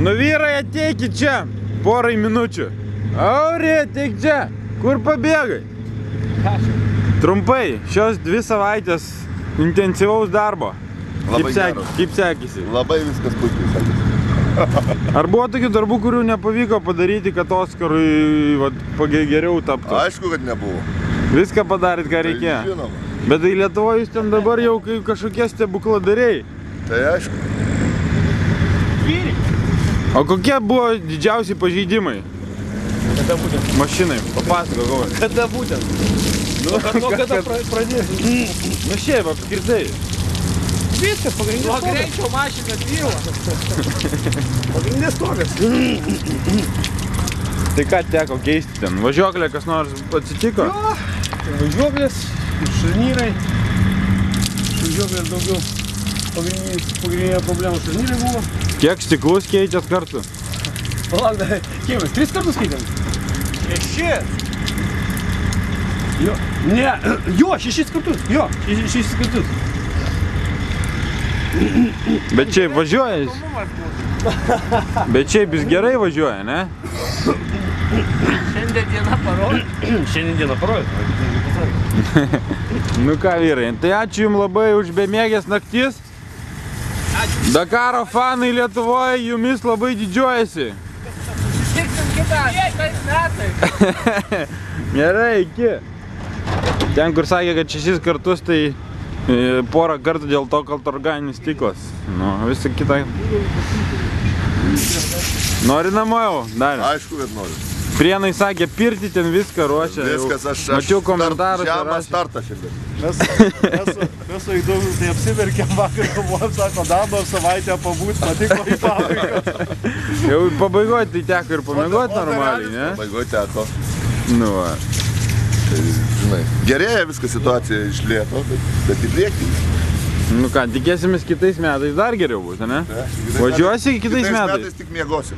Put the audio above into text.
Nu vyrai, ateikit čia, porai minučių. Aurė, ateik čia. Kur pabėgai? Trumpai, šios 2 savaitės intensyvaus darbo. Kaip sekėsi? Labai viskas puikiai sekėsi. Ar buvo tokių darbų, kurių nepavyko padaryti, kad Oskarui geriau taptų? Aišku, kad nebuvo. Viską padarėt, ką reikėjo? Tai žinoma. Bet tai Lietuvoje jūs ten dabar jau kaip kažkokie stebukladariai. Tai aišku. O kokie buvo didžiausi pažeidimai? Kada būtent? Mašinai, papasako, galvoju. Kada būtent? Nuo kada pradėsi? Nu šiaip, apskritai. Viskas, pagrindinės stogas. Nuo greičio mašina tyla. Pagrindinės stogas. Tai ką teko keisti ten? Važiuoklė kas nors atsitiko? Jo, važiuoklės, šarnyrai. Važiuoklės daugiau. Pagrindinė problema šarnyrai buvo. Kiek stiklus keičiat kartu? Palauk, kiek mes? 3 kartus keitėm? 6. Jo, ne, jo, 6 kartus. Jo, 6 kartus. Bet šiaip važiuoja jis. Bet šiaip jis gerai važiuoja, ne? Šiandien diena parodė. Šiandien diena parodė. Nu ką vyrai, tai ačiū jums labai už bemiegės naktis. Dakaro fanai Lietuvoje jumis labai didžiuojasi. Susitiksim kitais metais. Gerai, iki. Ten, kur sakė, kad 6 kartus, tai porą kartų dėl to kalt organinis stiklas. Nu, visą kitą. Nori namo jau? Dar. Aišku, kad noriu. Prienai sakė, pirti ten viską ruošia. Viskas, aš mačiau komentarus. žemą startą šiandien. Mes su įdomu, tai apsiverkėm vakar, galvojom, sako, dar savaitę pabūt, patiko į pabaigą. Jau pabaigoj tai teko ir pamiegoti normaliai, ne? Pabaigoj teko. Nu va. Tai, žinai, gerėja viskas situacija iš lėto, bet į priekį. Nu ką, tikėsimės kitais metais dar geriau bus, ne? Važiuosi kitais metais? Kitais metais tik miegosim.